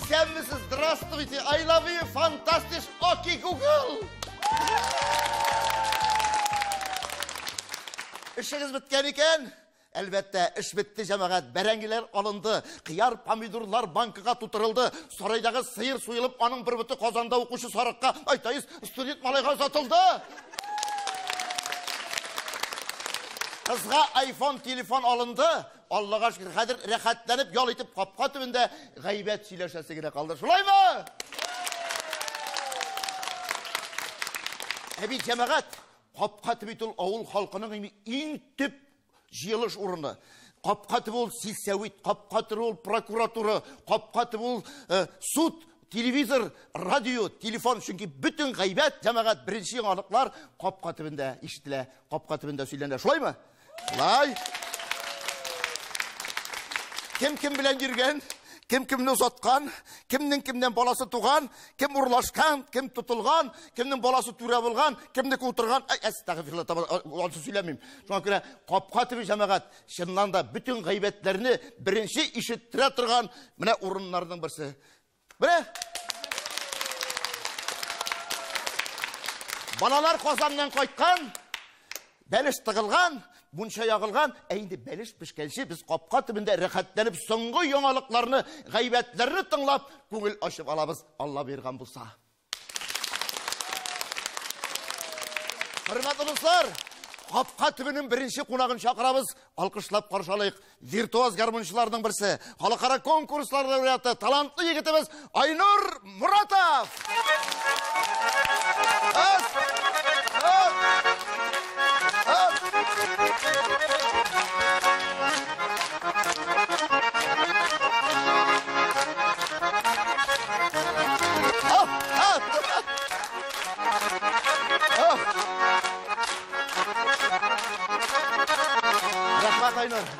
сәмісіз, здравствуйте, I love you, fantastic, окей, Google. Ішіңіз біткен екен? Әлбәтті, іш бітті жамағат, бәрәңгелер алынды, қияр помидорлар банкыға тұтырылды, сарайдағы сиыр сұйылып, аның бір бұты қазанда оқушы сарыққа, айтайыз, студент малайға сатылды. Қызға iPhone телефон алынды, Аллаға шүкір, қадір рәхәтләніп, ял етіп, қапқа түбінде ғайбәт сөйлешесі кере қалды. Шулай ма? Әбей жамағат, қапқа түбі тұл ауыл халқының ең түп жиылыш орны. Қапқа түбі ол силсәуит, қапқа түбі ол прокуратура, қапқа түбі ол суд, телевизор, радио, телефон, çünkü bütün ғайбәт жамағат бірінші аңалықлар қапқа түбінде іштілі, қапқа түбінде сөйленді. Шулай ма? Шулай. Кім білен жүрген, кім-кімні ұзатқан, кімнен баласы туған, кім ұрлашқан, кім тұтылған, кімнің баласы түре болған, кімдікі отырған, әстағыфиралла, онсы сөйлемеймін. Соңа көре, қапқа түбі жамағат, шыннан да бүтін ғайбәтлеріні бірінші ішіттіре тұрған міне орынлардың бірсі. Бірі? Балалар қосамнан қойтқан, бәліш тығылған, Buncha yağılgan, әйінді бәліш пішкенші біз қапқа түбінде рәхәттеніп, соңғы yoңалықларыны, ғайбәтлеріні тыңлап, көңіл ашып алабыз, Алла берген болса. Құрметті достар, қапқа түбінің бірінші қонағын шақырабыз, алқышлап қаршалайық. Виртуоз гармоншылардың бірсі, халықара конкурсларда өрәті, талантlı егетіміз Айнұр Мұратов.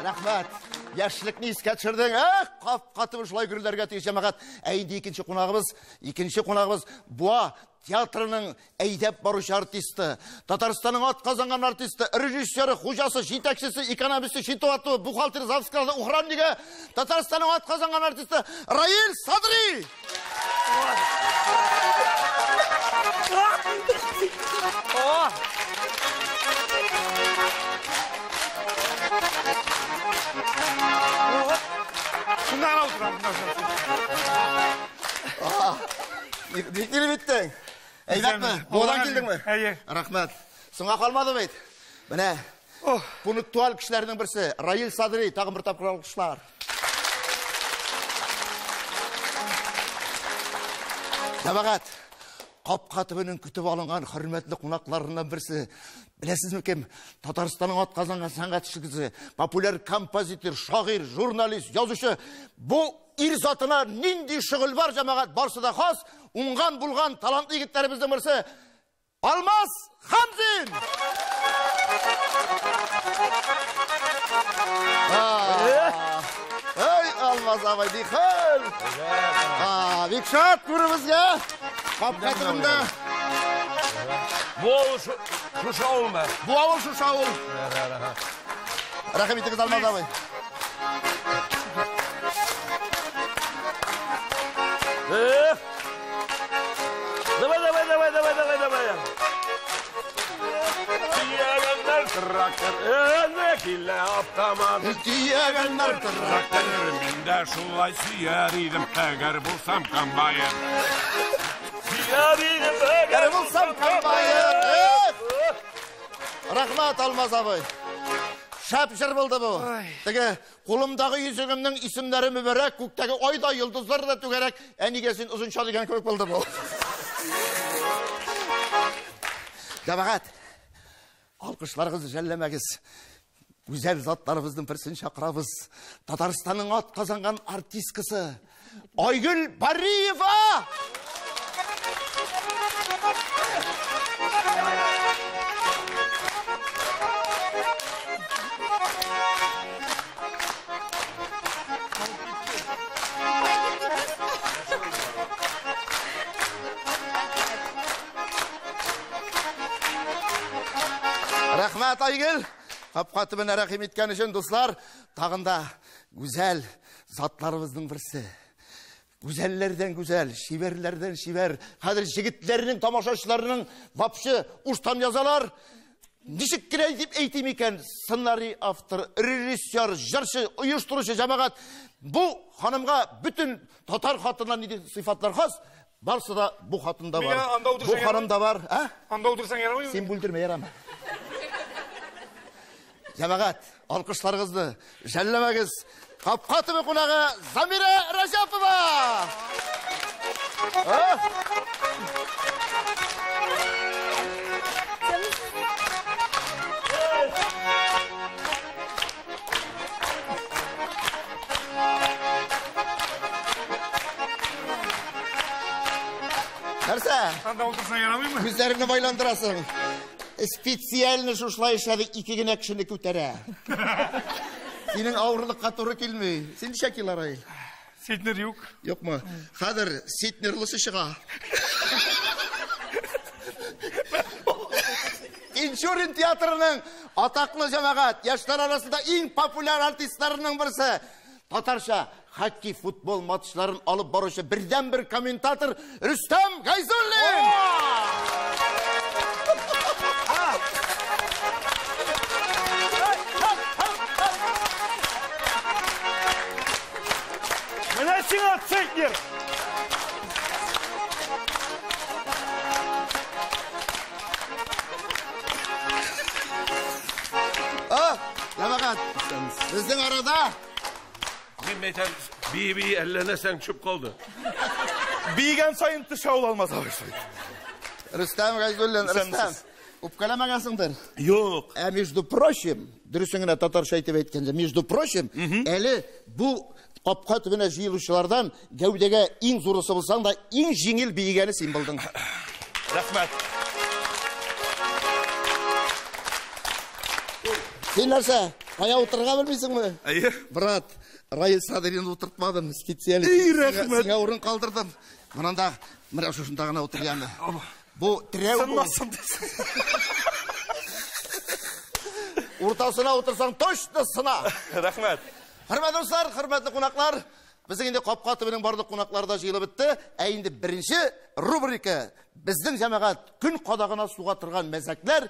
Рахмат. Яшілікні іске түсірдің. Қатымы шылай күрілдерге тегіс жамағат. Әйінде екінші қонағымыз Буа театрының әйдеп барушы артисті, Татарстанның ат қазанған артисті, режиссері, хужасы, жетекшісі, экономисті, шитуаты, бухгалтері, завскалды, ухранниге, Татарстанның ат қазанған артисті Раил Садри. Şundan oturam. Bekleri bittің. Әйбәт мі? Одан келдің мі? Әйе. Рахмет. Сұңа қалмады бейт. Міне, пунктуал кішілерінің бірсі, Раил Садри, тағын бір тапқыр алғышлар. Жабағат, қапқа түбінің күтіп алынған құрметлі қонақларынан бірсі. Білесіз ме кем? Татарстанның ат қазанған саңғатшылғызы, популяр композитор, шағир, журналист, жазушы. Бұл ир затына нинди шығыл бар жамағат барсы да қас, ұңған бұлған талантlı егеттеріміздің бірсі Алмаз Хамзин. Ey Алмаз абай дейхіл. Бекшат көрімізге. Қапқа түбінде. Bu oğul Şuşaul mu? Bu oğul Şuşaul. Rahmet ediniz Алмаз абай. Давай. Traktör, önekille avtomat. Diyegenler Traktör, minde şulay siyeriydim, eğer bulsam kambayı. Siyeriydim, eğer bulsam kambayı. Rahmet Алмаз абай. Шап-жыр болды бұл. Теге, қолымдағы yüzігімнің исімдері мүбәрәк, көктегі айда йылдызлары да түгерек, әнегесін ұзынша деген көк болды бұл. Жабағат, алқышларыңызды жәллемәгіз. Güzel zatlarımızın бірсін шақырабыз. Татарстанның ат қазанған артисткасы Айгүл Бариева! Рахмет Айгүл. Қапқатымен әрақим еткен үшін, достар, тағында güzel затларымыздың бірсі. Güzellerden güzel, şiverlerden şiver. Hadi jigitlerinin, tamашашыларының вообще uçtan yazalar. Nişik kirey deyip eğitim iken ssenarий автор, rejissör, jırşı, uyuşturucu cemaat. Bu hanımga bütün Tatar hatından neydi sıfatlar has. Barsı da bu hatında var. Bu hanımda var. Anda otursan yaramıyor mu? Sen buldurma yarama. Cemaat, alkışlarınızı jellemeniz. Kapkatı ve konağı Zamira Rajapova. Nerse? Anda otursan yaramıyor mu? Yüzlerini baylandırasın. Spesiyelini şuşlayışadı iki güne kişini kütere. Senin ağırlıkka doğru kelmiyor. Sen şekil arayı. Sitner yok. Yok mu? Kadir, Sitnerlisi çığa. İnşurin tiyatrının ataklı cemaat, yaşlar arasında en popüler artistlarının birisi. Tatarşa, hockey, futbol maçların alıp barışı birden bir kommentator Rüstem Gayzullin. Mene at Sitner. Cemaat, bizden arada. Mehmet'en bir ellerine sen çöp kaldı. Bigen sayın dışa olmaz abi. Rüstem Gayzullin, Rüstem. Upkalamagasındır. Yok. Между прочим, dürüsüngene Tatarşa aytып aytkanda, между прочим, eli bu kapka tübüne jıyılışçılardan gövdege en zorusu bulsan da en jingil biyigeni sen bildin. Rahmet. Sen narsa, kaya oturga bilmeysin mi? Hayır. Brat, Rail Sadri'ni oturtmadım, spesiyalist. İyi rahmet. Sana orun kaldırdım. Mınanda, mıra şuşundağına oturgandı. Bu trev bu. Sanmasın desin. Ortasına otursan toştu sına. Rahmet. Hürmetli dostlar, hürmetli konaklar. Bizim indi kapka tübünün bardık konakları da jıyılıp bitti. Indi birinci rubrika. Bizden cemaat gün kadağına suğa tırgan mezekler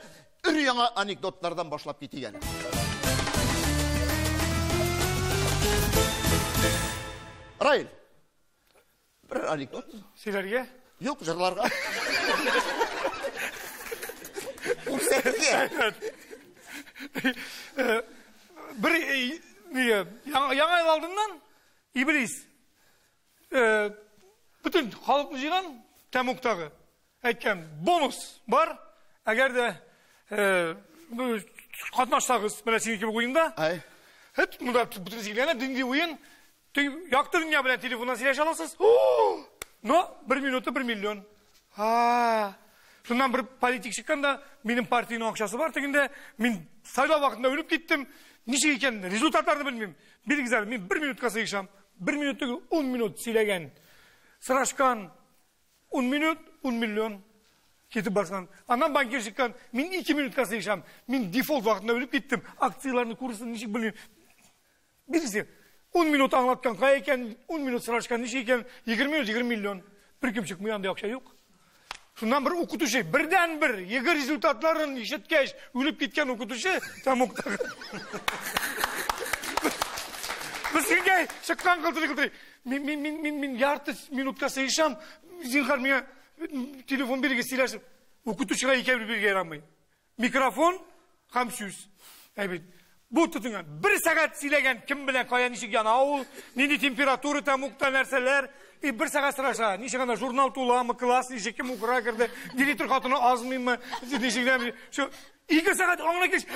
ür-yana anekdotlardan başlap ketigen. Rail, bir anekdot. Silerge? Yok, jırlarga. Uçsettiye. Bir yana yıl aldığından iblis. Bütün halkı jıygan Temuk'tagı. Aytken bonus var. Eğer de katnaşsağız, böyle senin gibi oyunda. Ay. Hep burada bütün sizlerine dingi oyun. Yaktı dünya bilen telefondan sileş alasınız. No, 1 minutu 1 milyon. Şundan bir politik çıkkanda benim partinin akşası var. Tekinde ben sayla vaktinde ölüp gittim. Niçin iken rezultatlarını bilmeyeyim. Bir güzel, ben 1 minut kasayışam. 1 minutu 10 minut silegen. Sıraşkan 10 minut 10 milyon. Ketip barsan. Andan banker çıkkan. Ben 2 minut kasayışam. Ben default vaktinde ölüp gittim. Aksiyalarını kurusunu niçin bilmeyeyim. Birisi 10 minut anlatkan kayayken 10 minut sıraşkan niçin 20 milyon. Bir kim çıkmıyor anda akşa yok. Şundan bir okutuşu, birden bir, yıgı rezultatların işitkeş, ölüp gitken okutuşu, tam okutağın. Biz yenge, şıkkan kıldırı. Min yartı minutka sayışam, zinhar mine telefon birge silersin. Okutuşuğa iki bir yaranmayın. Mikrofon, ham süz. Evet. Bu tutungan. Bir saat silegen, kim bilen kayan işik yana o, nini temperatürü tam okta nerseler, bir saat sıraşa, nişeganda jurnal tuğla mı, klas, nişek kim okura girdi, direktör katını azmayayım mı, nişekden şu, 2 saat onuna geç.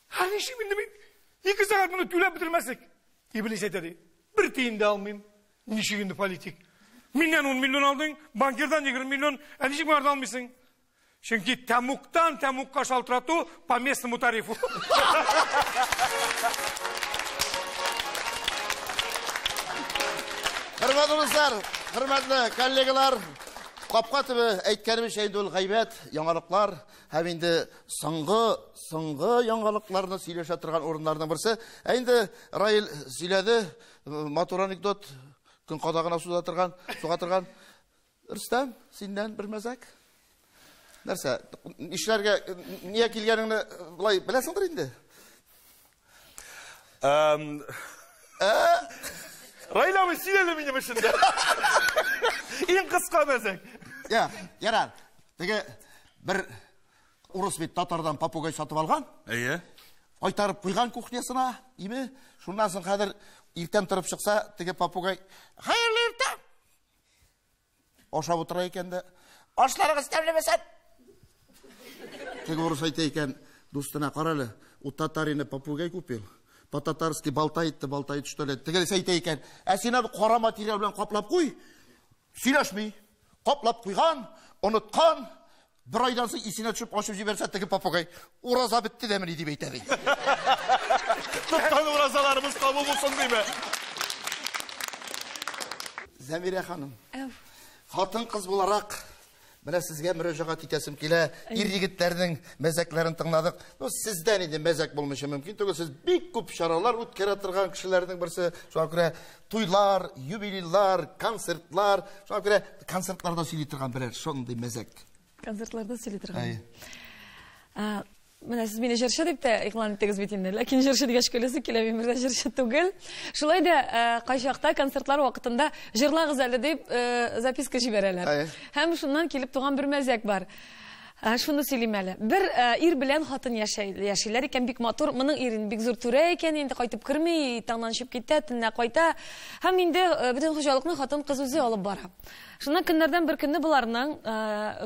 Ha nişek bindi ben, 2 saat bunu tüyle bitirmezsek, iblis etedi. Bir tiyin de almayayım, nişekindi politik. Minden 10 milyon aldın, bankerden 20 milyon, nişek vardı almışsın. Çünkü Temuk'tan Temuk'a şaltratı по местному тарифу. Hürmetli dostlar, hürmetli kollegalar, kapka tübü aytkanimiz şeyinde ol gaybet, yangalıklar, hem indi sıngı yangalıklarını söyleşe turgan orunlardan birisi. Endi Rail söyledi, motor anekdot, күн кадагына суга торган. Рөстәм, синнән бер мәзәк. Нәрсә? Ишләргә нигә килгәнеңне булай беләсеңдер инде. Райламы сөйләле минем эшендә. Иң кыска мәзәк. Я, ярар. Теге бер урыс бит татардан попугай сатып алган. Әйе. Кайтарып куйган кухнясына, име? Шуннан соң хәзер иртән торып чыкса, теге попугай, "Хәерле иртә." Ашап утыра икән дә, "Ашларыгыз тәмлемәсен." Теге урыс әйтә икән, дустына, "Каралы, у татарины попугай купил. По-татарски болтает, что ли?" Теге әйтә икән, "Ә син аны кара материал белән каплап куй." Сөйләшми. Каплап куйган, оныткан. Bir aydan sonra isine düşüp açıp jiberse teki papagay uraza bitti demini diye beytedi. Tutkan urazalarımız kabul olsun değil mi? Zemire hanım. Hatın kız bularak bana sizge müracaat itesim kile ir-yigitlerinin mezeklerini tınladık. Sizden idi mezek bulmuşum mümkün. Çünkü siz bir kup şaralar utkere tırgan kişilerden birisi. Şu an göre tuylar, jubilillar, konsertlar. Şu an göre konsertlarda söyleytirgan birer şonday mezek. Концертларда сөйлей торган. Менә сез мине җырчы дип тә игълан иттегез бит инде. Ләкин җырчы дигәч көләсе килә, мин бердә җырчы түгел. Шулай да кайчакта концертлар вакытында җырлагыз әле дип записка җибәрәләр. Һәм шуннан килеп туган бер мәзәк бар. Шуны сөйлим әле. Бер ир белән хатын яшиләр икән, бик матур. Моның ирен бик зур түрә икән, инде кайтып керми, таңнан чыгып китә, төнлә кайта. Һәм инде бөтен хуҗалыкны хатын кыз үзе алып бара. Шуннан көннәрдән бер көнне буларның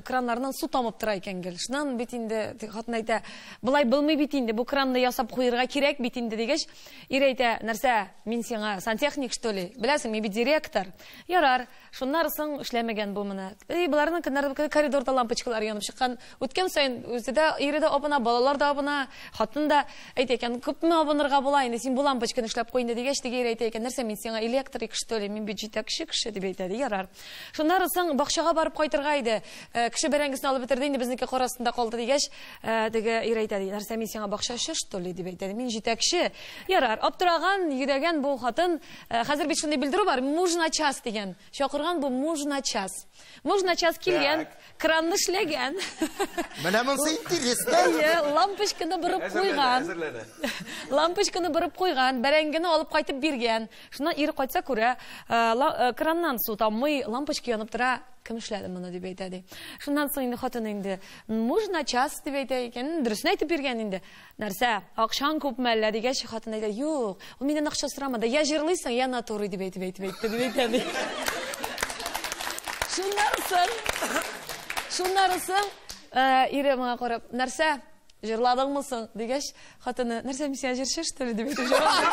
краннарыннан су тамып тора икән гел. Шуннан бит инде хатын әйтә, "Булай булмый бит инде, бу кранны ясап куярга кирәк бит инде" дигәч, ир әйтә, "Нәрсә, мин сиңа сантехник что ли? Беләсең, мин бит директор." Ярар, шуннарысын эшләмәгән бу моны. Буларның көннәрдә коридорда лампочкалар янып чыккан. Үткән сайын үзедә ире дә абына, балалар да абына, хатын да әйтә икән, "Күпме абынырга була инде, син бу лампочканы эшләп куй инде" дигәч, теге ир әйтә икән, "Нәрсә, мин сиңа электрик что ли? Мин бит җитәкче кеше" дип әйтә. Ярар. Шуннарысын бакчага барып кайтырга иде. Кеше бәрәңгесен алып бетерде, инде безнеке карасында калды дигәч, теге ир әйтә, "Нәрсә, мин сиңа бакчачы что ли?" дип әйтә. "Мин җитәкче." Ярар, аптыраган, йөрәгән бу хатын, хәзер бит шундый белдерү бар, "Муж на час" дигән. Чакырган бу "Муж на час". Муж на час килгән, кранны эшләгән. Менә монсы интересно. Лампочканы бырып куйган. Лампочканы бырып куйган, бәрәңгене алып кайтып биргән. Шуннан ир кайтса күрә, краннан су таммый, лампочка янып тора. Кем эшләде моны дип әйтә ди. Шуннан соң инде хатын инде "Муж на час" дип әйтә икән, дөресен әйтеп биргән инде. "Нәрсә, акчаң күпме әллә?" дигәч, хатын әйтә, "Юк, ул миннән акча сорамады. Я җырлыйсың, я натурый" дип әйтә ди. Шуннарысын ире моңа карап, "Нәрсә, җырладыңмы соң?" дигәч, хатыны, "Нәрсә, мин сиңа җырчы что ли?" дип әйтеп җавап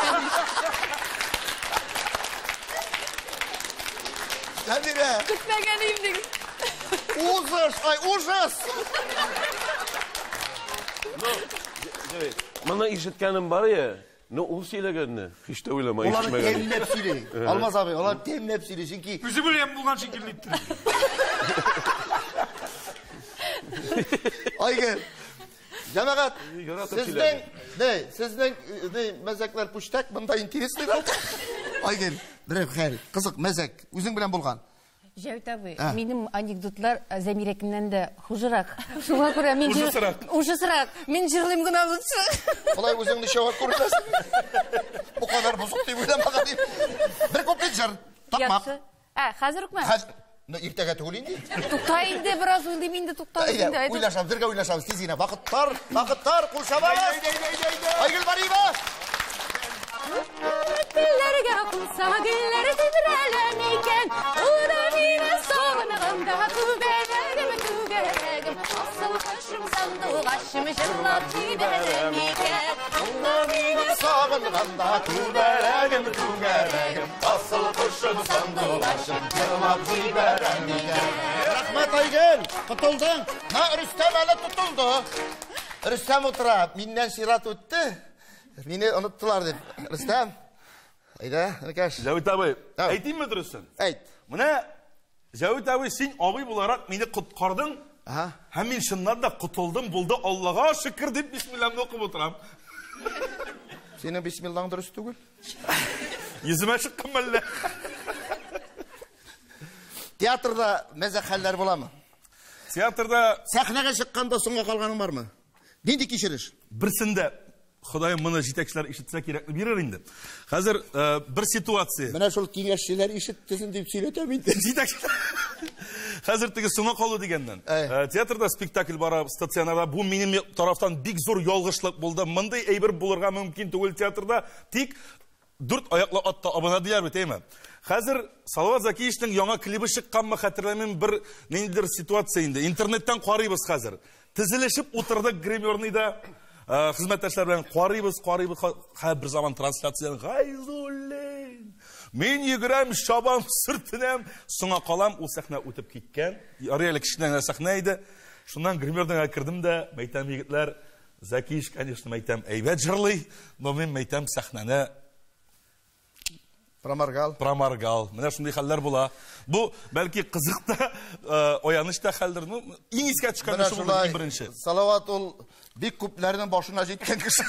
Әмирә. Көтмәгән идем. Ужас! Моны ишеткәнем бар я. Ул сөйләгәнне һич тә уйламай Олар ишетмәгән. темләп сөйли. Алмаз абый, олар темләп сөйли. Чөнки Үзе белән булган шикелле итте. Айгел. Җәмәгать. Сезнең мәзәкләр пуштак, монда интересный. Айгел, бер хәл, кызык мәзәк, үзең белән булган. Җәүт абый, минем анекдотлар Зәмирәкнән дә хужырак. Шуңа күрә мин ужасрак. Мин җырлыйм гына булсы. Алай үзеңне чавап күрсәсең. Бу кадәр бузык дип уйламаган дип. Бер куплет җыр. Тапмак. Хәзер үкме? Иртәгә түгел инде. Тукта инде, бераз уйлыйм инде, тукта инде. Уйлашабыз, бергә уйлашабыз. Тиз генә вакыттар кушабыз. Айгел барыйба. Dillerge kulsa gülleri titrelen iken, o da mine sağınağımda tügeregim. Asıl başım sandı, başımı şırlap çiğderim iken, o da mine sağınağımda tügeregim. Asıl başım sandı, başım şırlap çiğderim iken. Rahmet Aygel, tutuldun. Rüstem hele tutuldu. Rüstem otura, mindən sirat öttü. Meni unuttular deb. Rüstem. Ayda, Nikash. Җәүт абый, әйтимме дөресен? Әйт. Менә Җәүт абый, син абый буларак мине коткардың. Һәм мин шуннан да котылдым, булды, Аллага шөкер дип бисмиллахны укып утырам. Синең бисмиллаһың дөрес түгел. Йөземә чыккан мәллә. Театрда мәзәк хәлләр буламы? Театрда Сәхнәгә чыкканда соңга калганың бармы? Нинди кичереш? Берсендә Ходаем моны җитәкчеләр ишетсә кирәк бирер инде. Хәзер бер ситуация. Менә шул киңәшчеләр ишеттесен дип сөйләтәм инде. Җитәкчеләр. Хәзер теге соңга калу дигәннән. Театрда спектакль бара, стационарда. Бу минем тарафтан бик зур ялгышлык булды. Мондый әйбер булырга мөмкин түгел театрда. Тик 4 аяклы атта абына диләр бит, әйме? Хәзер Салават Закиевичнең яңа клибы чыкканмы хәтерләмим, бер ниндидер ситуация инде. Интернеттан карыйбыз хәзер. Тезелешеп утырдык гримерныйда. Хезмәттәшләр белән карыйбыз, һәр заман трансляцияны гайзуллин. Мин йөгерәм, шабам, сөртенәм, соңга калам, ул сәхнә үтеп киткән. Реаль кешенең сәхнә иде. Шуннан гримердан кирдем дә, мәйтәм егетләр, Закиевич, конечно, мәйтәм әйбәт җырлый, но мин мәйтәм сәхнәне промаргал. Менә шундый хәлләр була. Бу бәлки кызыкта, оянышта хәлдер. Иң искә төшкән шул беренче. Салават ул бик күпләрнең башына җиткән кеше.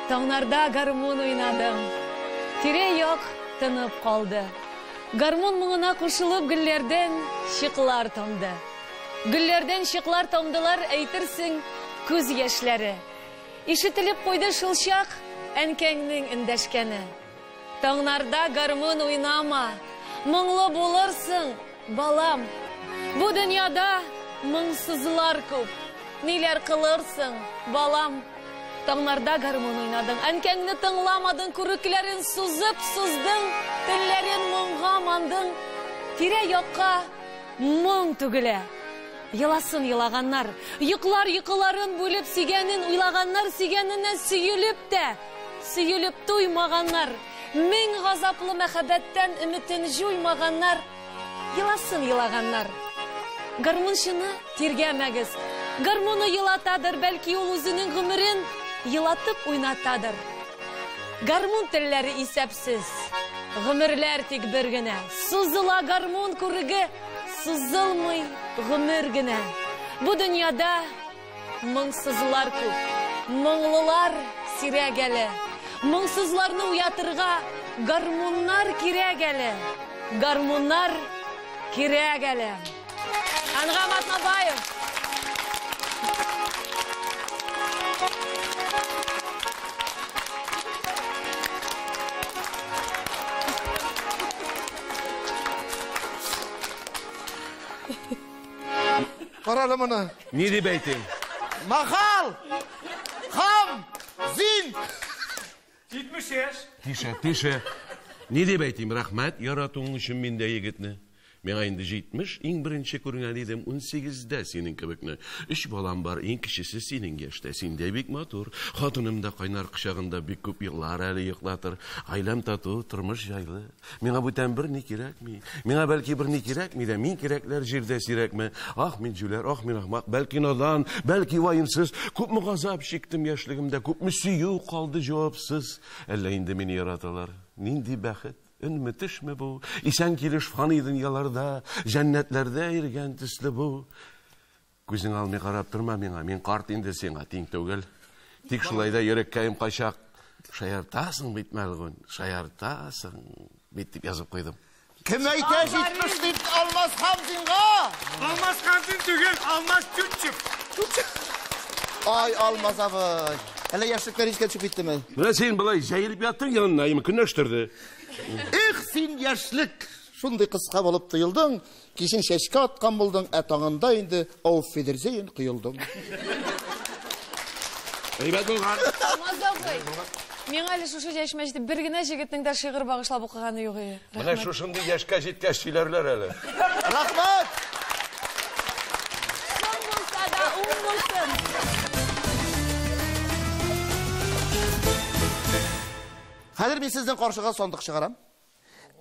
Таңнарда гармон уйнадым. Тирә-як тынып калды. Гармон моңына кушылып гөлләрдән чыклар тамды. Гөлләрдән чыклар тамдылар, әйтерсең, күз яшьләре. Ишетелеп куйды шулчак әнкәңнең эндәшкәне. Таңнарда гармон уйнама, моңлы булырсың, балам. Бу дөньяда моңсызлар күп. Ниләр кылырсың, балам? Таңнарда гармон уйнадың, әнкәңне тыңламадың, күрекләрен суздың, телләрен моңга мандың. Тирә-якка моң түгелә. Еласын елаганнар, йоклар йокыларын бүлеп сөйгәнен уйлаганнар, сөйгәненә сөйелеп туймаганнар. Мең газаплы мәхәббәттән өметен җуймаганнар. Еласын елаганнар. Гармончыны тиргәмәгез. Гармоны елатадыр, бәлки ул үзенең гомерен елатып уйнатадыр. Гармон телләре исәпсез, гомерләр тик бер генә. Сузыла гармон күреге, сузылмый гомер генә. Бу дөньяда моңсызлар күп, моңлылар сирәк әле. Моңсызларны уятырга гармоннар кирәк әле. Гармоннар кирәк әле. Ангам Атнабаев. Каралım onu. Ne diye beytim? Mahal! Ham! Zin! 70 yaş. Tişe. Ne diye beytim? Rahmet yaratığın için minde yigitni. Мен енді 70, ең бірінші көрген едім 18-де сенің кебекне. 3 балам бар, ең кішісі сенің яшта. Сенде бик матур. Хатынымда қайнар құшағында бик көп йыклар әлі йыклатыр. Айлам тату, тұрмыш жайлы. Меңа бүтән бір не кирәкми. Меңа бәлки бір не кирәкми дә, мин кирәкләр җирдә сирәкме. Ах, мин җүләр, ах, мин ахмак, бәлки надан, бәлки ваемсыз. Күпме газап чиктем яшьлегемдә, күпме сөю калды җавапсыз. Әллә инде мине яраталар. Нинди бәхет. Müthişmi bu? İsen kiliş fani dünyalarda, cennetlerde ergen tüslü bu. Gözün almay qarap durma mena, men qart indi sena teң түгел. Тик шулайда йөрәккәем качак. Шаяртасың бит мәлгун, шаяртасың бит дип язып куйдым. Kim әйтә 70 дип Алмаз Хамзинга? Алмаз Хамзин түгел, Алмаз Тютчев. Ay Алмаз абый. Әле яшьлектәр искә төшеп киттеме? Менә син булай җәелеп яттың янына, көнләштерде. Их, син яшьлек. Шундый кыска булып тыелдың, кичен шәшкә аткан булдың, таңында инде Auf Wiedersehen кыелдың. Әйбәт булган. Алмаз абый. Мен әле шушы яшьмәҗдә бер генә җегетнең дә шигырь багышлап укыганы юк иде. Менә шушындый яшькә җиткәч сөйләрләр әле. Рәхмәт. Соң булса да булсын. Хәзер мин сезнең каршыга сандык чыгарам.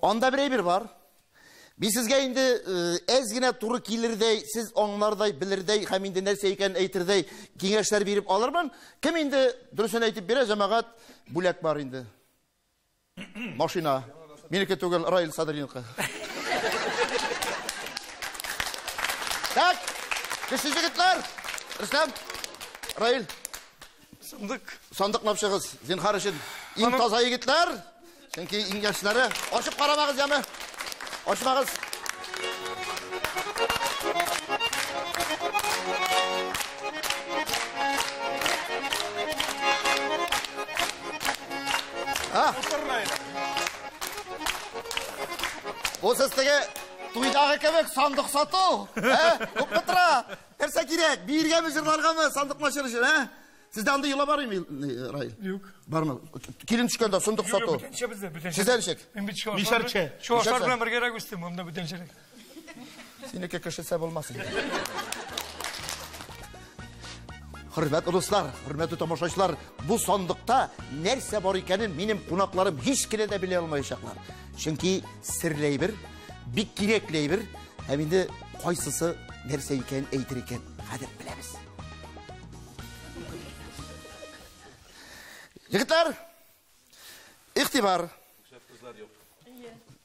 Анда бер әйбер бар. Мин сезгә инде әз генә туры килердәй, сез аңлардай, белердәй, һәм инде нәрсә икән әйтердәй киңәшләр биреп алырмын. Кем инде дөресен әйтеп бирә, җәмәгать бүләк бар инде. Машина. Минеке түгел, Раил Садыринка. Так, кеше җегетләр, Рүстәм, Раил. Сандық напшығыз, зинхар үшін. Ең таза егітлер, чөнки ең яшьләре. Ашып қарамағыз, яме. Ашмағыз. Бұл сіздіге туйдағы кебек сандық сату. Көп бұтыра. Әрсе керек, бейірге ми жырларға мы сандық машыр үшін, Сізде аңды ела бар ем, Раил? Yok. Бар ма? Келін түшкенде сандық сату. Бүтенше бізде, бүтенше. Сізден шек? Мен бүт шуаштар білен бір керек өстім, онда бүтенше. Сенеке кішісе болмасын. Hürmetli dostlar, hürmetli tamaşaçılar, bu sandıkta nerse var ikenin benim konaklarım hiç kere de bile olmayacaklar. Çünkü sirleybir, bik girekleyber, hem de kaysısı nerse iken, eytir iken, hadi bilemiz. Yigitler, ihtibar.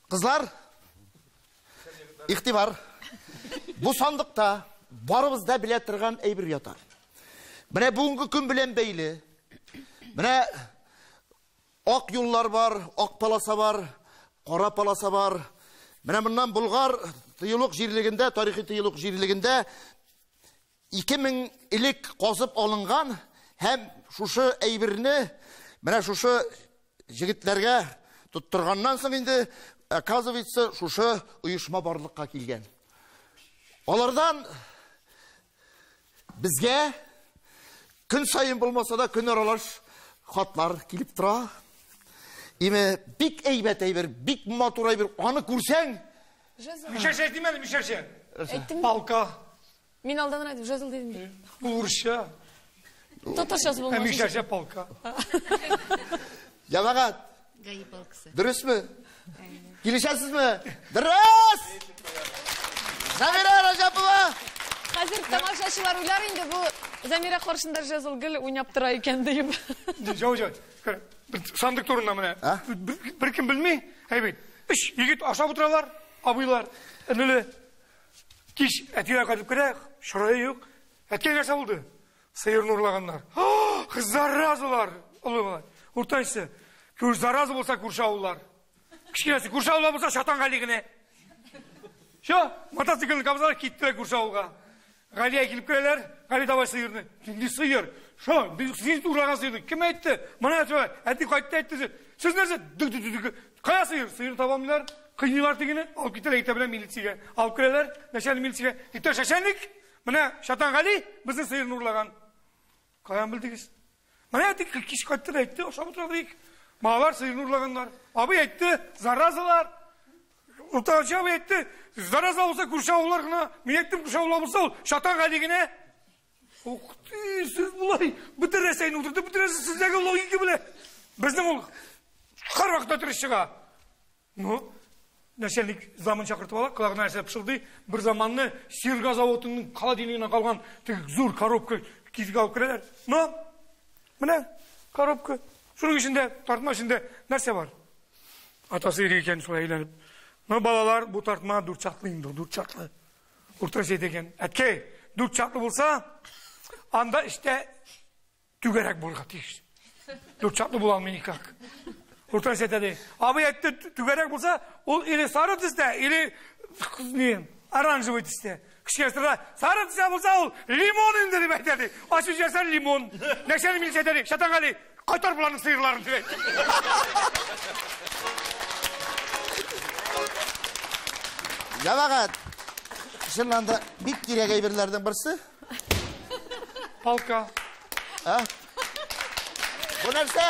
Kızlar, ihtibar. Bu sandıkta barımızda bile tırgan eybir yatar. Mine bugungi kun bilen beyli. Mine ak yollar var, ak palasa var, qora palasa var. Mine bundan Bulgar tıyılık jirliginde, tarihi tıyılık jirliginde 2000 ilik qazıp alıngan hem şuşu eybirini mine şuşu jigitlerge tutturgandan soň indi Kazovitsi şuşu uyuşma barlıkka kelgen. Olardan bizge gün sayın bulmasa da gün aralaş hatlar kilip tura. İme bik eybet eyber, bik matur eyber, anı kursen. Müşerşe etmedim, müşerşe. Ettim. Palka. Мен алдан айтып жазыл дедім. Uğurşa. Татаршасы болмасын. Müşerşe palka. Yamagat. Гаи палкасы. Dürüst mü? Gelişesiz mi? Dürüst! Zamira Rajapova! Қазір тамашашылар ойлар енді бұл Замира Қоршындар жазыл гіл ойнап тұра екен дейіп. Жау. Sandık turunda mı ne? Bir kim bilmey? Evet. İş, yigit aşağı oturarlar. Abıylar. Önüle. Kiş etkiler katıp kırak. Şuraya yok. Etkiler neresi oldu? Sıyır nurlaganlar. Kızlar razılar. Oluyorlar. Urtayısı. Kızlar razı olsa kurşavullar. Kişkinesi kurşavullar olsa şatan galigine. Şu motosiklini kapsalar gittiler kurşavulga. Galiye gelip kireler. Gali davay sıyırını. Şimdi sıyır. Şu siz uğragan sıyırdı. Kim etti? Bana etme. Etti kayıtta etti. Siz neresi? Kaya sıyır. Sıyırı tamamlar. Kıyılar tigini. Alıp gittiler gittiler milisiye. Alıp kireler. Neşeli milisiye. Gittiler şaşenlik. Bana şatan gali. Bizim sıyırını uğragan. Kayan bildiğiz. Bana etti. Kişi kayıtta etti. Aşağı oturadık. Mağlar sıyırını uğraganlar. Abi etti. Zarrazılar. Utacağı etti. Zaraz olsa kurşavullar kına. Minektim kurşavullar olsa şatan galigine. Okti siz bulay. Bütün reseyini oturdu. Bütün reseyini sizdeki logiki bile. Bizden ol. Her vakit tırışçığa. No. Neşenlik zaman çakırtıp alak. Kulağına neresi pışıldı. Bir zamanlı sirga zavotunun kala diliğine kalgan zor karopka kizgi alıp kireler. No. Mine karopka. Şunun içinde tartma içinde nerse var. Atası eriyken sonra eğlenip. No balalar bu tartma durçaklıyımdır, durçaklı. Urtraş etken. Etke, durçaklı bulsa anda işte tügerek bulgatıyız. Durçaklı bulalmayı kalk. Urtraş etedi. Abi etti tügerek bulsa o ili sarı tiste, ili neyim? Aranjı tiste. Kışkestira sarı tiste bulsa o limon indirip etedi. Açıkçası limon. Neşeli milç etedi. Şatangali kaytar bulanın sıyırlarını direkt. Yavagat. Şırlanda bit girek eybirlerden birisi. Palka. Ha? Bu nerse?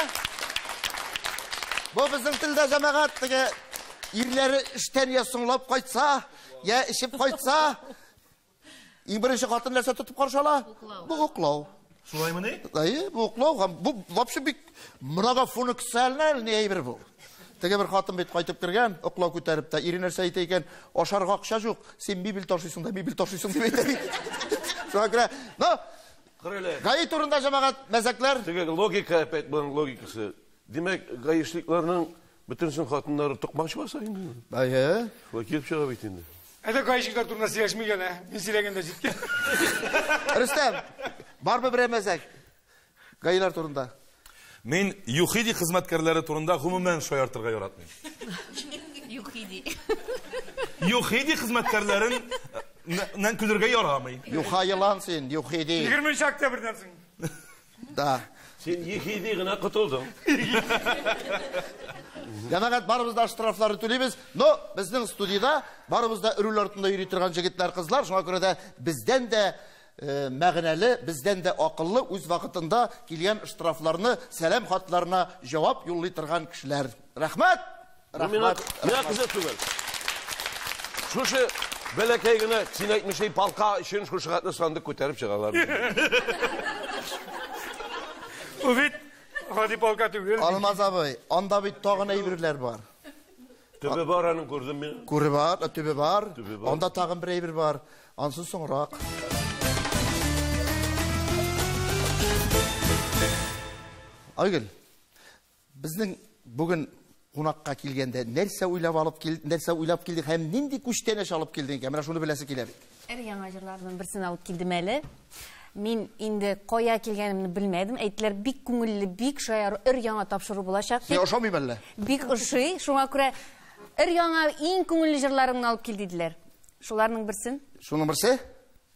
Bu bizim tilde cemaat dige irleri işten ya sunlap kaytsa, ya işip kaytsa, en birinci katın nerse tutup karşala? Bu oklav. Şulay mı ne? Dayı, bu oklav. Bu vapşı bir megafonik selner ne eybir bu? Tege bir hatım bit kaytıp kirgen, oklav köterip de iri nerse eyteyken, aşarga akşa yok, sen bir bil taşıysın da, bir bil taşıysın da beyteyim. Şuna göre, no? Gayet turunda cemaat mezekler. Tege logika epet bunun logikası. Demek gayışlıklarının bütün sin hatunları tıkmakçı basa indi. Dayı. Vakit çığa bitindi. Әді қайшықтар тұрына сыйлашмеген, мен сыйлағанда жеткен. Рүстем, бар мы бір әмәзәк? Қайылар тұрында. Мен Юхиди қызметкерлері турында ғұмумен шояртырға яратмын. Юхиди қызметкерлерін нән күлірге ярамай. Юхайылан сен, Юхиди. 20 октябрьдансың. Да. Сен Юхиди ғына құтылдың. Жаңағат барымызда штрафлары төлейміз, но біздің студияда барымызда үріл артында үйрей тұрған жігіттер қызлар, шоңа көрі де бізден де мәғінәлі, бізден де ақыллы өз вақытында келген штрафларыны, сәлем хатларына жауап юллай тұрған кішілер. Рахмат! Рахмат! Мен қызы түгіл. Шушы бәләкәй генә син әйтмешей палка өчен шушы хатны сандык күтәреп чыгалар. О бит, хadi палка түгел. Алмаз абый, анда бит тағын әйберләр бар. Төбе бар аның күрдем мен. Күрі бар, төбе бар, анда тағын бір әйбер бар. Ансын соңырақ. Айгүл, біздің бүгін қонаққа келгенде нәрсе ойлап келдік, һәм нендей күштенеш алып келдің екен, мына шуны біләсе келер. Яңа жырлардан бірсін алып келдім әлі. Мен енді қоя келгенімді білмедім. Әйтілер бик көңілі, бик шайар яңа тапшыру болашақ. Сен ошамайм әлі? Бик ұшый, шуңа күрә яңа ең көңілі жырларымны алып келдіділер. Шуларның бірсін. Шуның бірсі?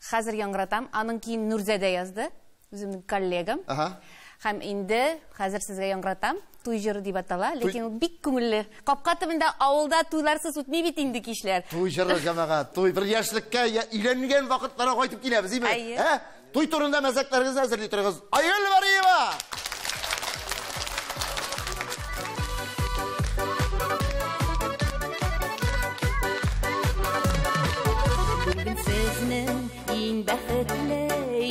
Хәзір яңғыратам. Аның кейін Нұрзәдә язды, өзімнің коллегам. Һәм инде хәзер сезгә яңгыратам. Туй җыры дип атала, ләкин бик күңелле. Капка төбендә авылда туйларсыз үтми бит инде кишләр. Туй җыры җәмәгать, туй бер яшьлеккә өйләнгән вакытларга кайтып киләбез, име? Туй турында мәзәкләрегезне әзерли торыгыз. Айгөл Мариева! Бүген сезнең иң бәхетле,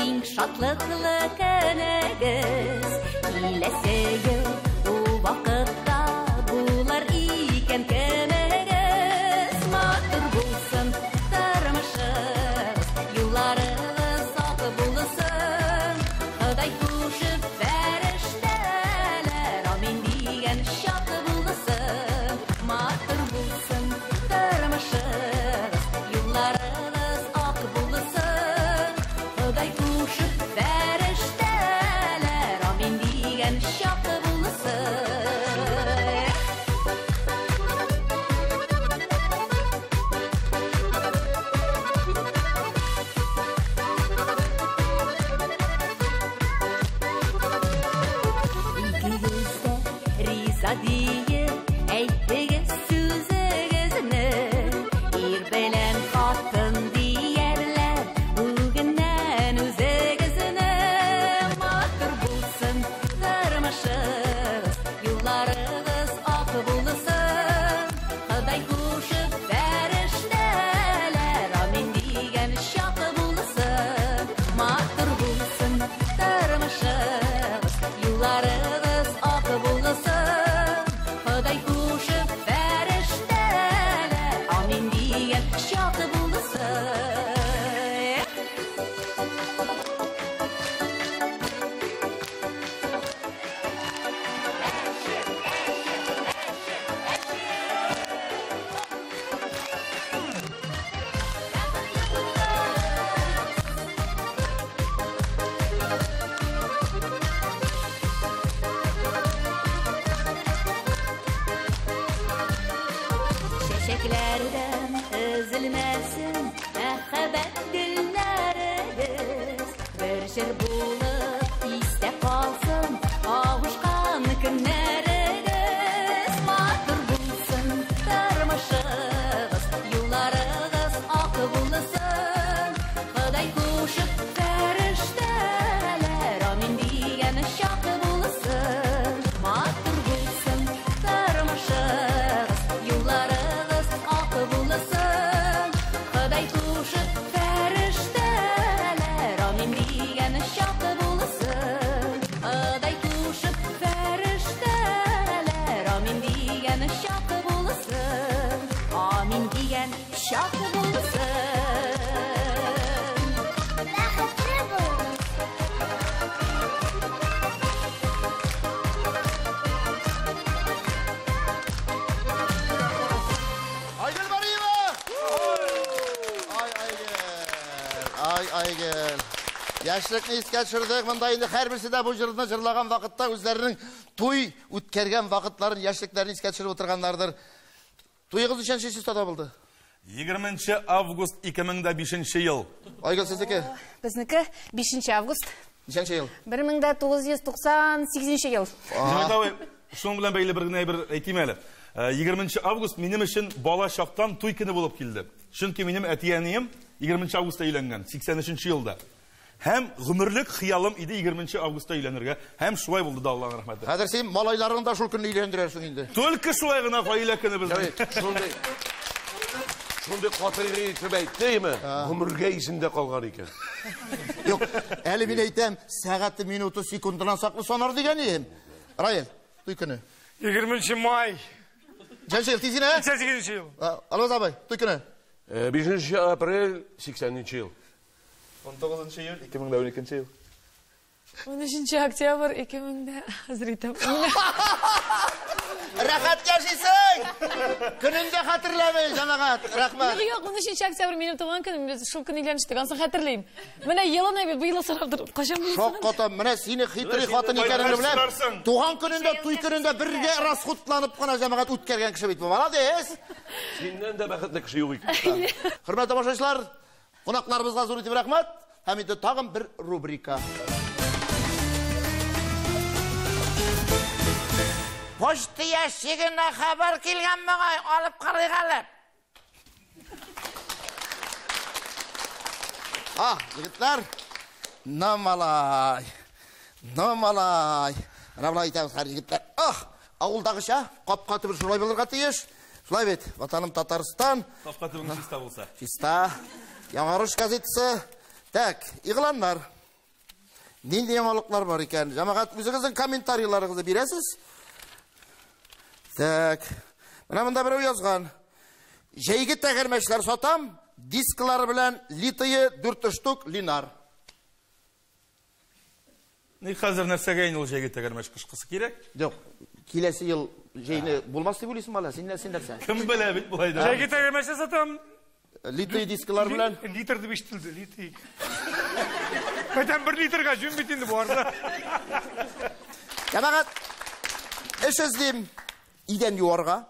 иң шатлыклы көнегез. Киләсе ел ул вакытта булар икән көнегез. Матур булсын тормышыгыз, юлларыгыз ак булсын. Ходай кушып фәрештәләр, амин дигән шат булсын. Матур булсын тормышыгыз, юлларыгыз ак булсын. Ходай кушып фәрештәләр, амин дигән шат булсын. Икегездә риза диеп әйтегез сүзегезне. Ир белән хатын диярләр бүгеннән үзегезне. Матур булсын тормышыгыз, юлларыгыз ак булсын. Ходай кушып фәрештәләр, амин дигән шат булсын. Матур булсын тормышыгыз, юлларыгыз ак булсын. Ходай кушып фәрештәләр, амин дигән шат булсын. Çiçeklerden üzülmesin мәхәббәт гөлләрегез. Бер җыр булып истә калсын авышкан көннәрегез. Матур булсын тормышыгыз, юлларыгыз ак булсын. Ходай кушып фәрештәләр, амин дигән шат булсын. Матур булсын тормышыгыз, юлларыгыз ак булсын. Ходай кушып фәрештәләр, амин дигән шат булсын. Ходай кушып фәрештәләр, амин дигән шат булсын. Амин дигән шат булсын. Бәхетле бул. Айгөл Мариева! Яшьлекне искә төшердек. Монда инде һәрберсе дә бу җырны җырлаган вакытта үзләренең туй үткәргән вакытларын, яшьлекләрен искә төшереп утырганнардыр. Туйыгыз ничәнче числода булды? 20 август 2005 ел. Айгөл сезнеке? Безнеке 5 август. Ничәнче ел? 1998 ел. Җәмәгать, шуның белән бәйле бер генә бер әйтим әле. 20 август минем өчен бала чактан туй көне булып килде. Чөнки минем әтиәнием 20 августта өйләнгән, 83 елда. Һәм гомерлек хыялым иде 20 августта өйләнергә. Һәм шулай булды да, Аллаһның рәхмәте. Хәзер син малайларың да шул көнне өйләндерәсең инде. Только шулай гына гаилә көне безнең. Шундый катырга итеп әйтәме? Гомергә исендә калган икән. Юк, әле мин әйтәм, сәгате, минуты, секундынан саклы санар дигән идем. Раил, туй көне. 20 май. Ничәнче ел тизине? 88 ел. Алваз абай, туй көне. 5 апрель 80 ел. 19 ел 2012 ел. 13 октябрь 2000 Hazretim. Рәхәт яшисең! Көнендә хәтерләмәй, җәмәгать. Рәхмәт. Юк, 13 октябрь минем туган көнем, шул көн өйләнештек, ансын хәтерләйм. Менә елына бит, бу ел сорап качан булсын? Шок ката, менә сине хитрый хатын икәнен беләм. Туган көнендә, туй көнендә бергә расходланып кына җәмәгать үткәргән кеше бит бу. Молодец! Синнән дә бәхетле кеше юк икән. Хөрмәтле тамашачылар, кунакларыбызга зур итеп рәхмәт. Һәм инде тагын бер рубрика. Почта ящигына хәбәр килгән маңай, алып карыйк әле. Егетләр, намалай. Намалай. Ана булай әйтәбез, егетләр. Авылдагыча капка төбе шулай булырга тиеш. Шулай бит, ватаным Татарстан. Капка төбе чиста булса. Чиста. Яңарыш газетасы. Так, игъланнар. Нинди яңалыклар бар икән? Җәмәгать, үзегезнең комментарийларыгызны бирәсез? Так, менә монда берәү язган. Җәйге тәгәрмәчләр сатам, дисклар белән литые 4 штук линар. Ни хәзер нәрсәгә инде ул җәйге тәгәрмәч кышкысы кирәк? Юк, киләсе ел җәйне булмас дип уйлыйсың бала, син нәрсә? Кем белә бит булай да. Җәйге тәгәрмәчә сатам. Литые дисклар белән. Литр дип ишетелде, литый. Кайдан 1 литрга җүн бит инде бу арада. Җәмәгать, эш эзлим. Идән юарга,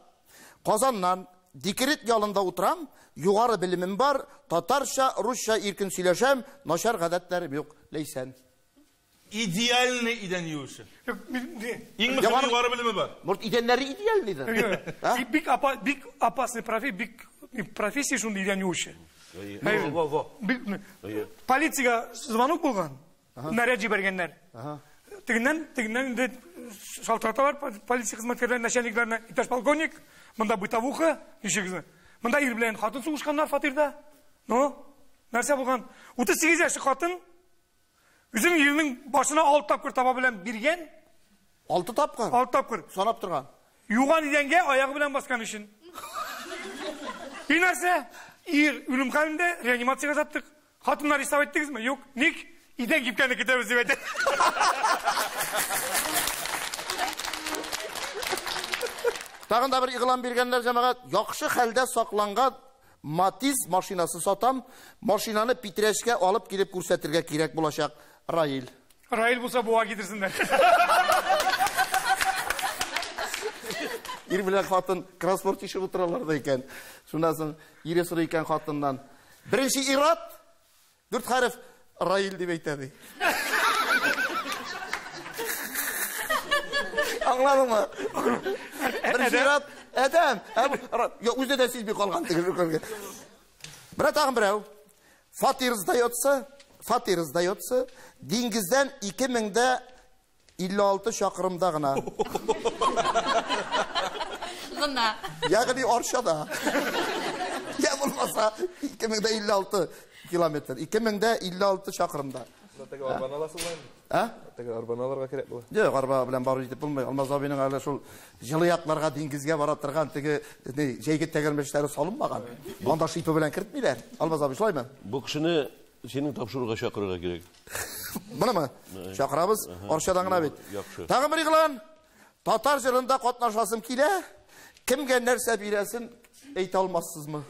Казаннан декрет ялында утырам, югары белемем бар, татарча, русча иркен сөйләшәм, начар гадәтләрем юк, Ләйсән. Идеальный идән юышы. Иң мөһим Яман- югары белеме бар. Может, идәннәре идеальныйдыр? Бик опасный профессия шунда идән юучы. Полициягә звонок булган. Наряд җибәргәннәр. Тегеннән инде шалтыраталар полиция хезмәткәрләренә, начальникларына, иптәш полковник, монда бытовуха, ничегезне. Монда ир белән хатын сугышканнар фатирда. Ну, нәрсә булган? 38 яшьлек хатын үзенең иренең башына 6 тапкыр таба белән биргән. 6 тапкыр. 6 тапкыр. Санап торган. Юган идәнгә аягы белән баскан өчен. И нәрсә? Ир үлем хәлендә, реанимациягә заттык. Хатыннар исәп иттегезме? Юк. Ник? Идән кипкәнне көтәбез дип әйтә. Тагын да бер игълан биргәннәр җәмәгать, яхшы хәлдә сакланган Matiz машинасы сатам, машинаны Питрәшкә алып килеп күрсәтергә кирәк булачак. Раил. Раил булса буа китерсеннәр. Ир белән хатын транспорт ишеп утыралар да икән. Шуннан соң ире сорый икән хатыннан. Беренче ират, 4 хәреф Раил дип әйтә. Аңладыңмы? Беренче ират, әдәм. Я үзе дә сизби калган тигез. Бер тагын берәү. Фатир сдается, диңгездән 2056 чакрымда гына. Гына. Ягъни Арчада. Я булмаса 2056 километр, 2056 чакрымда. Тәгә арбаны аласызмы? Тәгә арбаны алырга кирәк була. Юк, арба белән барып җитеп булмый. Алмаз абыйның әле шул җылы якларга диңгезгә бара торган теге җәйге тәгәрмәчләре салынмаган. Анда шипы белән кертмиләр. Алмаз абый шулаймы? Бу кешене синең тапшыруга чакырырга кирәк. Монымы? Чакырабыз, Арчадан гына бит. Тагын бер игълан. Татар җырында катнашасым килә. Кемгә нәрсә бирәсен әйтә алмассызмы?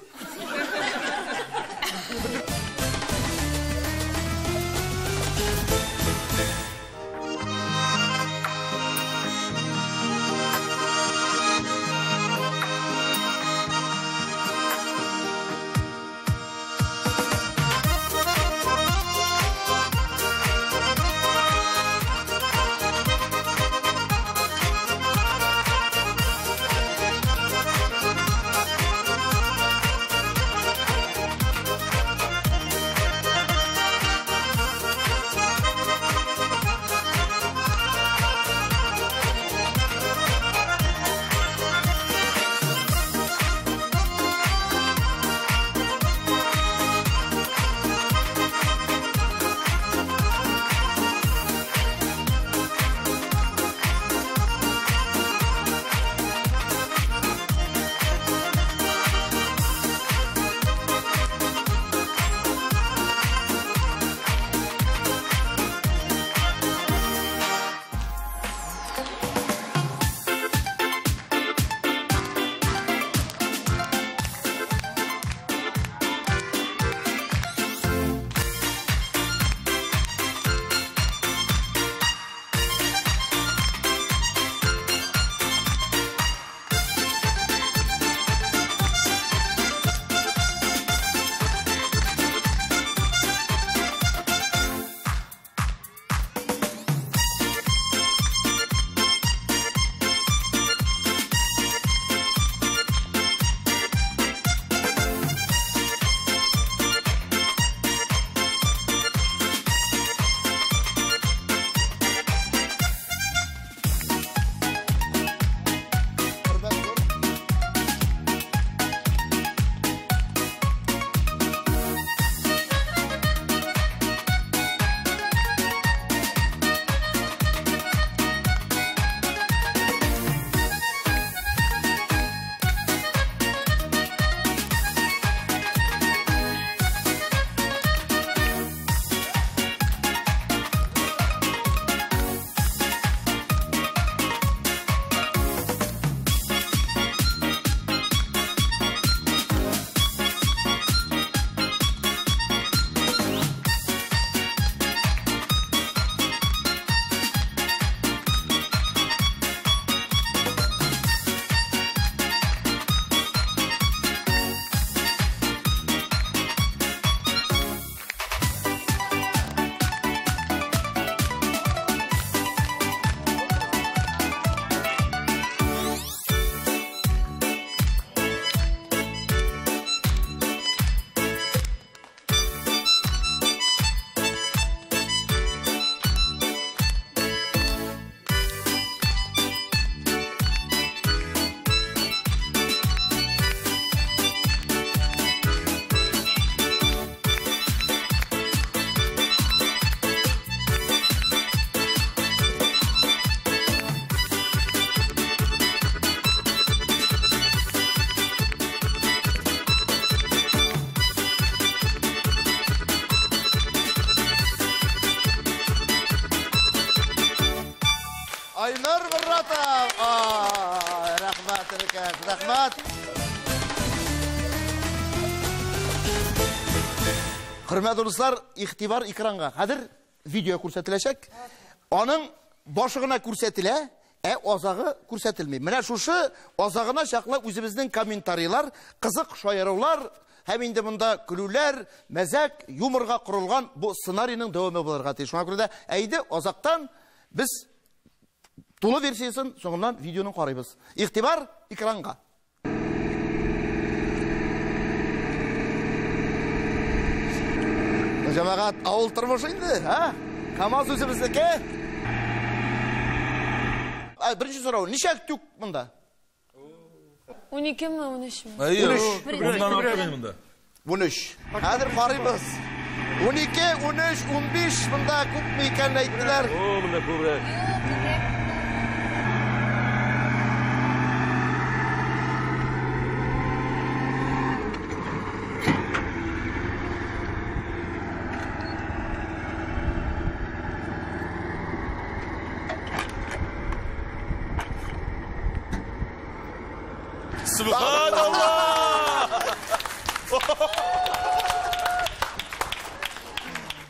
рахмат. Hürmetli dostlar, ihtibar ekranға. Қазір видео көрсетілешек. Оның башығына көрсетіле, озағы көрсетілмей. Міне шушы озағына шақлы өзіміздің комментарийлар, қызық шайыраулар, һәм инде мұнда күлулер, мәзәк, юморға құрылған бұл сценарийның дәуамы боларға тиіс. Шуңа күрә дә әйді озақтан біз тулы версиясын соңынан видеоның қарайбыз. Ихтибар экранға. Жамағат, ауыл тұрмышы инде, КамАЗ өзіміздікі? Бірінші сұрау, нешек түк мұнда? 12 mi 13 mi? 13. Әдір қарайбыз. 12, 13, 15 мұнда көп ме екенін айттылар. Мұнда көбірек. Subhanallah!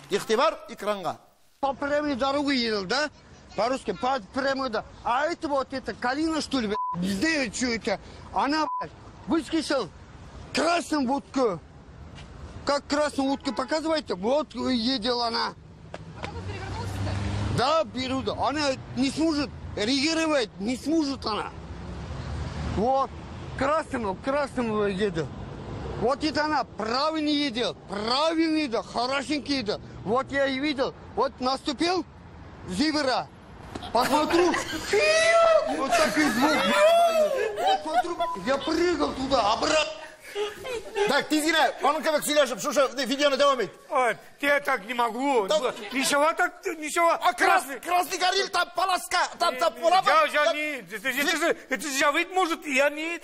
Ихтибар экранға. По прямой дороге едал, да? По-русски, по прямой дороге. А это вот это, Калина, что ли, не знаю, что это. Она, выскочил красную водку. Как красную водку показываете? Вот едет она. Да, берут. Она не сможет реагировать, не сможет она. Вот. Красным едет. Вот это она правильно едет, хорошенький едет. Вот я и видел, вот наступил зебра. Посмотрю, вот такой звук. Вот смотрю, я прыгал туда, обратно. Так, тезгене, оның кебек сөйлешіп, шушы видеоны давам ет. Я так не могу. Ничего так, ничего. Красный горел, там полоска, там полоска. Я не, это же вид может, я не.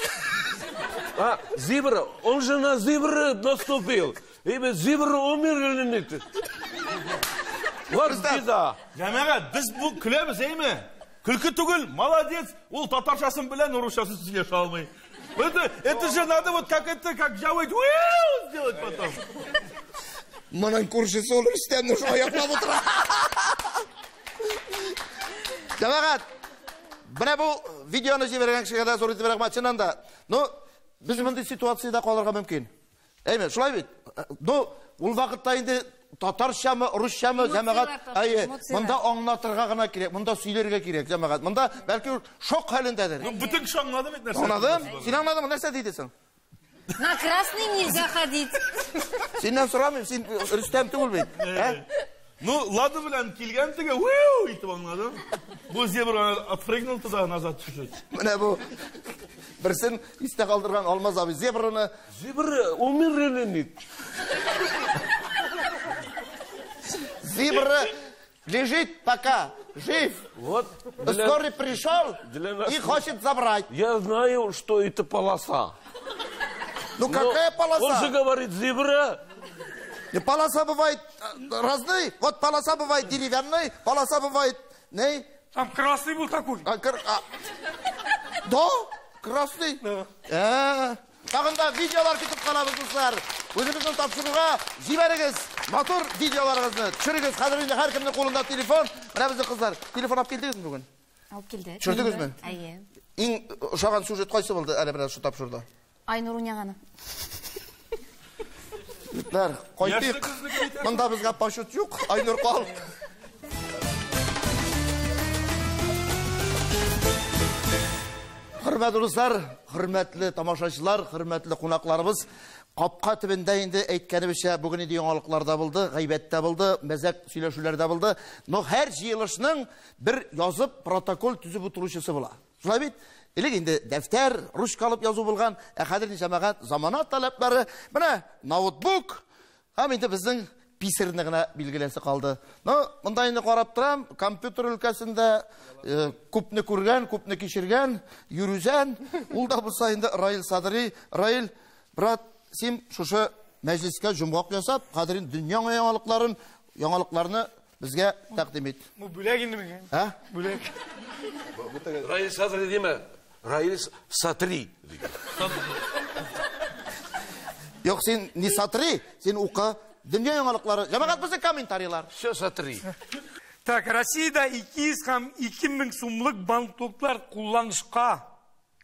Зебра, он же на зебры наступил. Зебра умер или нет? Вот беда. Жамағат, біз бұл күлеміз, әйме? Күлкі түгіл, молодец. Ол татаршасын білен, орысшасын сөйлеш алмай. Это же надо вот как жауать, сделать потом. Мұның көршісі олар істемді ұшыға япылап отыра. Жамағат, бұна бұл видеоны жіберген кішігеда сұрыйты бірақ матчынан да. Біз мұндай ситуацияда қаларға мүмкін. Әйме, шылай бейт. Ол вақытта енді татаршамы, русшамы, жамағат, мұнда аңнатырға ғана керек, мұнда сөйлерге керек, жамағат. Мұнда бәлкі шок халіндәдір. Бүтін кіші аңладым ет нәрсе. Аңладым? Сен аңладым, нәрсе дейдесің? На красный нельзя ходить. Сенен сұрамайым, сен Рүстем түгіл бейт. Лады білән келген тіге, үйтіп аңладым. Бұл зебір отпрыгнул туда, назад түшет. Міне бұл бірсін істе қалдырған Алмаз абы. Зебры умер или нет? Зебра лежит пока, жив. Вот. Скорый пришел и хочет забрать. Я знаю, что это полоса. Какая полоса? Он же говорит зебра. Полоса бывает разные. Вот полоса бывает деревянной, полоса бывает... Там красный был такой. Да? Красный? Тағында видеолар кетіп қалабыз достар. Өзіміздің тапшыруға жіберіңіз. Мотор видеоларыңызды түсіріңіз. Қазір енді әр кімнің қолында телефон. Мына біздің қыздар. Телефон алып келдіңіз бүгін? Алып келді. Түсірдіңіз ме? Әйе. Ең ұшаған сюжет қайсы болды әлі біраз тапшырды? Айнұр ойнағаны. Қойтық. Мұнда бізге пашут жоқ. Айнұр қал. Hürmetli dostlar, hürmetli tamaşaçılar, hürmetli qonaqlarımız, qapqa tibində indi aytganimizcha bugun indi yangiliklarda bo'ldi, g'aybətdə bo'ldi, mazaq сөйләшүләрдә булды. Hər yığılışның bir yazıb protokol tüzüb oturuşusu була. Шулай бит? Элек инде дәфтәр, ручка алып язу булган, хәзер ничәмәгән заманат таләпләре, менә ноутбук, һәм инде безнең писерне генә билгеләсе калды. Монда инде карап торам, компьютер өлкәсендә күпне күргән, күпне кичергән, йөрүзән, ул да булса инде Раил Садри, Раил, брат, син шушы мәҗлескә җумгак ясап, хәзер дөнья яңалыкларны безгә тәкъдим ит. Бу бүләк инде миңа. Бүләк. Раил Садри диме? Раил Сатри. Yok sen ne satri, sen uqa. Dünya yangalıkları. Cemaat bize komentariylar. Şu Satri. Так, Россияда 200 һәм 2000 сумлык банкнотлар кулланышка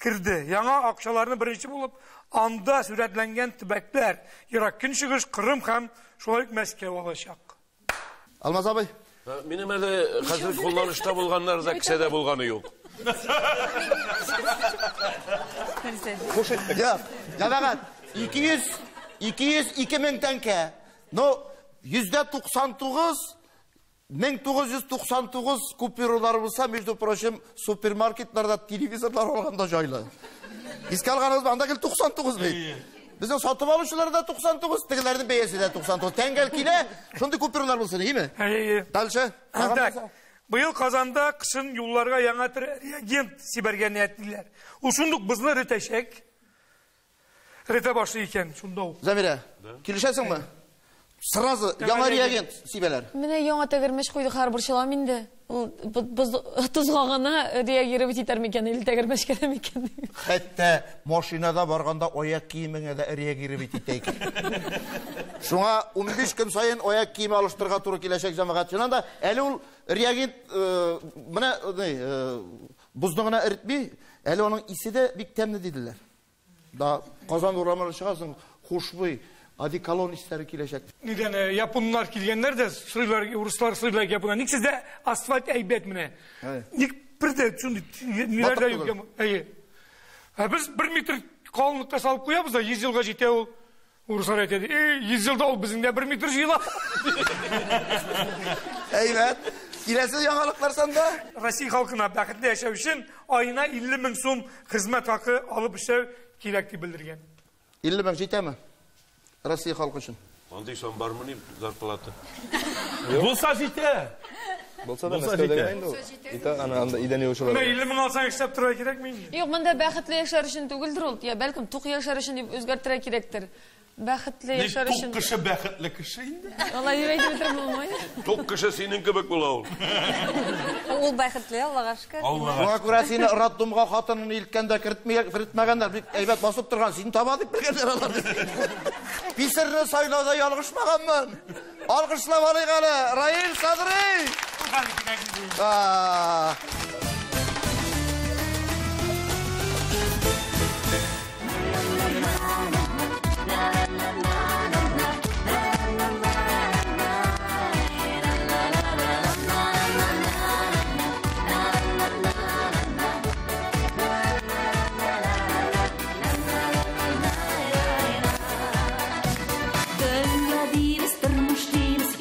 кирде. Яңа акчаларны беренче булып, анда сүрәтләнгән төбәкләр, Ирак, Көнчыгыш, Кырым һәм шулай ук Мәскәү алачак. Алмаз абый. Минем әле хәзер кулланышта булганнар да кисәдә булганы юк. Ya, cemaat 200-2000 tenge. No, %99 kupürler bulsa, между прочим, süpermarketlerde televizorlar olganda jaylı. İske alganız banda gel 99 bey. Bizim satıp alışları da 99, tekilerin beyesi de 99. Tengel kile, şundi kupürler bulsun, iyi mi? Dalşı. Быйыл Казанда кышын юлларга яңа реагент сибәргә ниятлиләр. Ушундук бызны ретәшәк. Рете башлый икән, шунда ул. Замира, килешәсең ми? Сразу яңа реагент сибәләр. Менә яңа тәгәрмәч куйдык һәрбер чылам инде. Biz tuzга гына реагировать итәр микән, или тәгәрмәчкә дә микән? Хәтта машинада барганда аяк киемеңә дә реагировать итә икән. Шуңа 15 көн сайын аяк киеме алыштырга туры киләчәк җәмәгать. Шуннан да әле ул реагент менә бузны гына эритми, әле аның исе дә бик тәмле диделәр. Да Казан урамына чыгасың, хушбуй Одеколон истәре киләчәк. Нидән японнар килгәннәр дә, сыйлар, руслар сыйлар японнар. Ник сездә асфальт әйбәт менә? Ник бердә шундый ниләрдә юк? Әйе. Без 1 метр калынлыкта салып куябыз да 100 елга җитә ул. Руслар әйтә, 100 елда ул безнең дә 1 метр җыела. Әйбәт. Киләсе яңалыклар санда Россия халкына бәхетле яшәү өчен айына 50 мең сум хезмәт хакы алып эшләү кирәк дип белдергән. 50 мең җитәме? Россия халкы өчен. Андый сон бармы ни зарплата? Булса җитә. Булса да Мәскәүдә инде ул. Анда идән юучылар. Менә 50 мең алсаң эшләп торырга кирәкме инде? Юк, монда бәхетле яшәр өчен түгелдер ул. Я бәлкем тук яшәр өчен дип үзгәртергә кирәктер. Бәхетле яшәр өчен. Тук кеше бәхетле кеше инде. Алай дип әйтеп бетерә булмый. Тук кеше синең кебек була ул. Ул бәхетле, Аллага шөкер. Шуңа күрә сине роддомга хатынын илткәндә кертмәгәннәр, бик әйбәт басып торган, син таба дип белгәннәр алар. Писерне сайлауда ялгышмаганмын. Алкышлап алыйк әле, Раил Садри.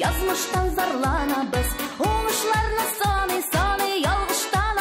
Язмыштан зарланабыз, уңышларны саный-саный ялгыштан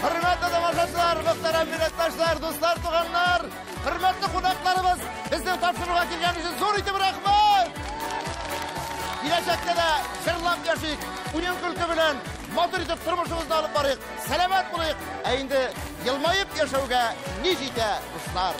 Hürmetli tamашaçılar, muhterem millettaşlar, dostlar, tuğanlar, hürmetli konaklarımız, bizden tapşırığa gelgeniz için zor iti bırakmayın. Gelecekte de şırlap yaşayık, uyan külkü bilen, motor itip turmuşumuzda alıp barıyık, selamet bulayık. Eğinde yılmayıp yaşauga nicite dostlar.